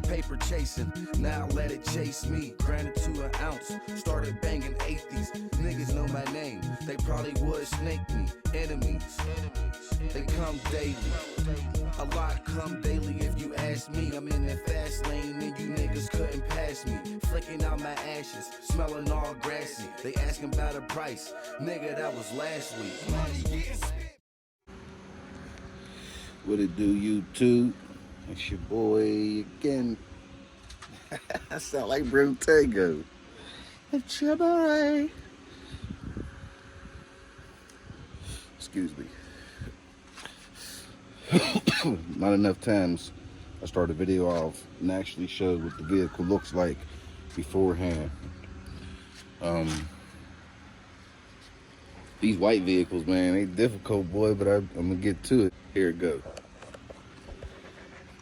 paper chasing, now let it chase me. Granted to an ounce, started banging atheists. Niggas know my name, they probably would snake me. Enemies, they come daily. A lot come daily if you ask me. I'm in that fast lane and you niggas couldn't pass me. Flicking out my ashes, smelling all grassy. They asking about a price, nigga, that was last week. What it do, YouTube? It's your boy again. I sound like Bro Tango. It's your boy. Excuse me. Not enough times I start a video off and actually show what the vehicle looks like beforehand. These white vehicles, man, they difficult, boy, but I'm gonna get to it. Here it goes.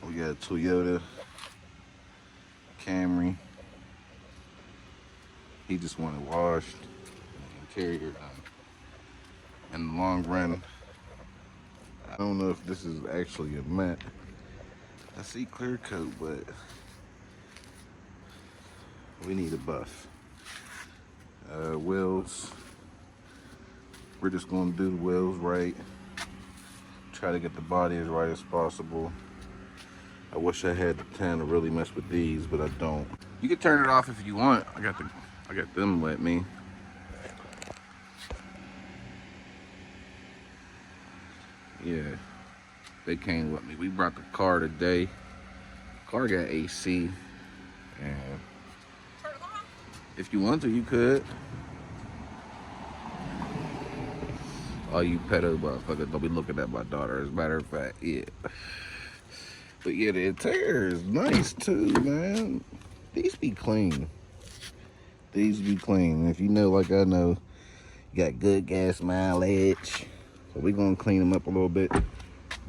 We got a Toyota Camry. He just wanted washed and interior done. In the long run, I don't know if this is actually a matte. I see clear coat, but we need a buff. Wheels. We're just gonna do the wheels right. Try to get the body as right as possible. I wish I had the time to really mess with these, but I don't. You can turn it off if you want. I got them let me. Yeah, they came with me. We brought the car today. Car got AC, and if you want to, you could. Oh, you pedo motherfucker, don't be looking at my daughter. As a matter of fact, yeah. But yeah, the interior is nice too, man. These be clean. These be clean. If you know, like I know, you got good gas mileage. So we gonna clean them up a little bit.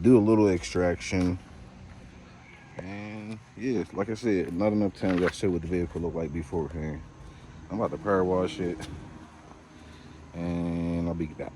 Do a little extraction. And yeah, like I said, not enough time to show what the vehicle look like beforehand. I'm about to power wash it. And I'll be back.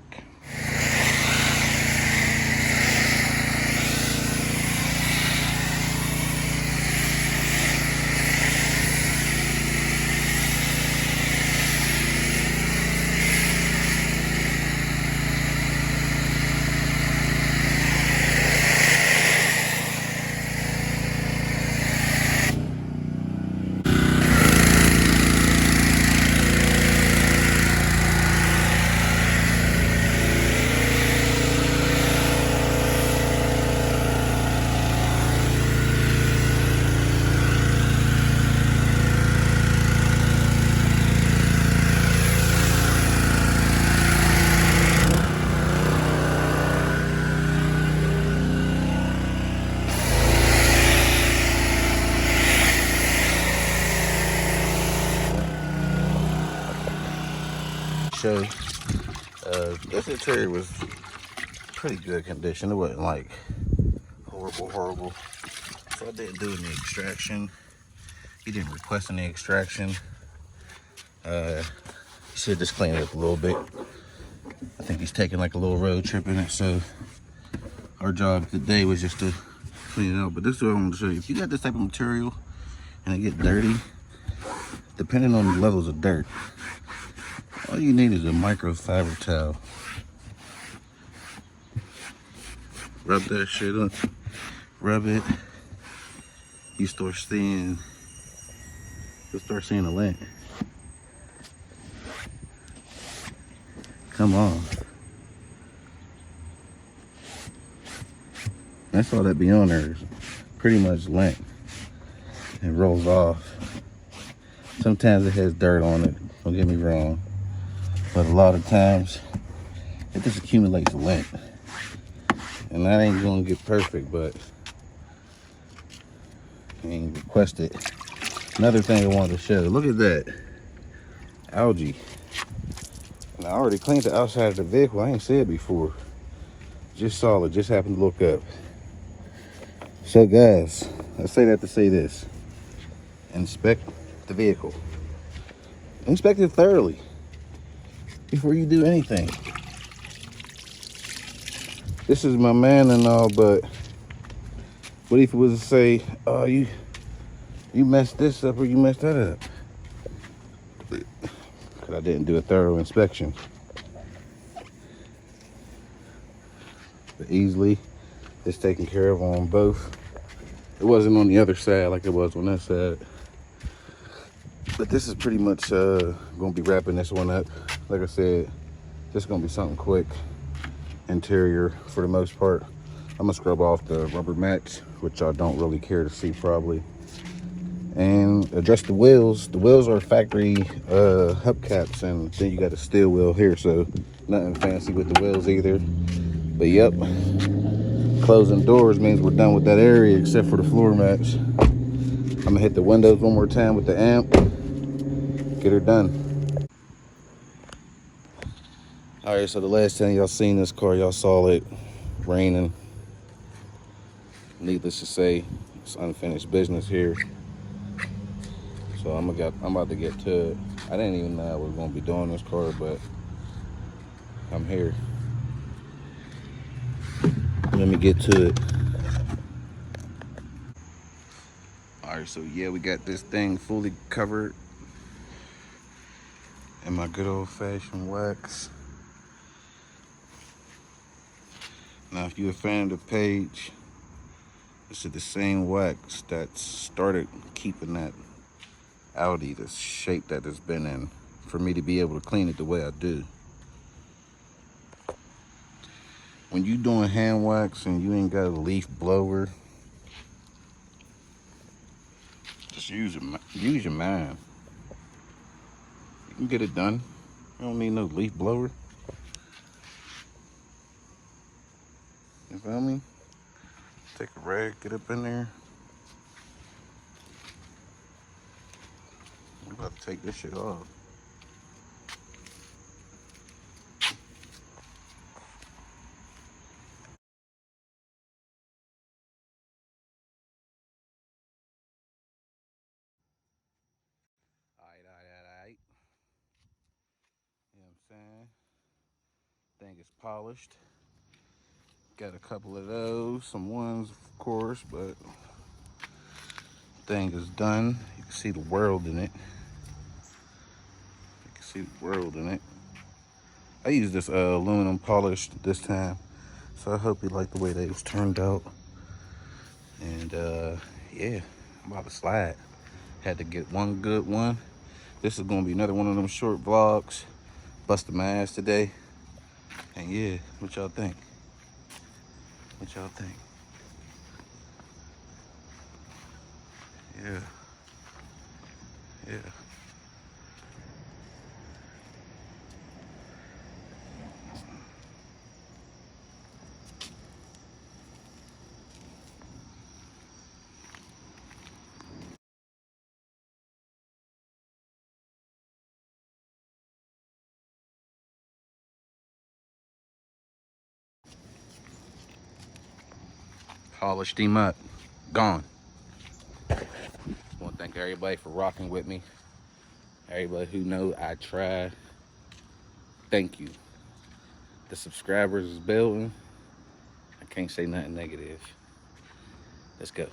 Show this interior was pretty good condition. It wasn't like horrible. So I didn't do any extraction. He didn't request any extraction. He should just clean it up a little bit. I think he's taking like a little road trip in it, so our job today was just to clean it up. But this is what I want to show you. If you got this type of material and it get dirty, depending on the levels of dirt, all you need is a microfiber towel. Rub that shit up. Rub it. You'll start seeing the lint. Come on. That's all that be on there. Is pretty much lint. It rolls off. Sometimes it has dirt on it. Don't get me wrong. But a lot of times, it just accumulates lint. And that ain't gonna get perfect, but I ain't requested. Another thing I wanted to show, look at that. Algae. And I already cleaned the outside of the vehicle. I ain't said it before. Just saw it, just happened to look up. So guys, I say that to say this. Inspect the vehicle. Inspect it thoroughly before you do anything. This is my man and all, but what if it was to say, oh, you You messed this up or you messed that up. Because I didn't do a thorough inspection. But easily, it's taken care of on both. It wasn't on the other side like it was on that side. But this is pretty much going to be wrapping this one up. Like I said, this is going to be something quick. Interior for the most part. I'm going to scrub off the rubber mats, which y'all don't really care to see probably. And address the wheels. The wheels are factory hubcaps, and then you got a steel wheel here, so nothing fancy with the wheels either. But yep, closing doors means we're done with that area except for the floor mats. I'm gonna hit the windows one more time with the amp, get her done. All right, so the last time y'all seen this car, y'all saw it raining. Needless to say, it's unfinished business here. So I'm about to get to it. I didn't even know I was gonna be doing this car, but I'm here. Let me get to it. All right, so yeah, we got this thing fully covered in my good old-fashioned wax. Now, if you're a fan of the page, this is the same wax that started keeping that Audi the shape that it's been in for me to be able to clean it the way I do. When you doing hand wax and you ain't got a leaf blower, just use your mind. You can get it done. You don't need no leaf blower. You feel me? Take a rag, get up in there. I'm about to take this shit off. Alright. You know what I'm saying? Thing is polished. Got a couple of those, some ones of course, but thing is done. You can see the world in it. I used this aluminum polish this time, so I hope you like the way they was turned out. And yeah, I'm about to slide. Had to get one good one. This is gonna be another one of them short vlogs. Busted my ass today. And yeah, what y'all think? Yeah. Polished him up. Gone. I want to thank everybody for rocking with me. Everybody who knows I try. Thank you. The subscribers is building. I can't say nothing negative. Let's go.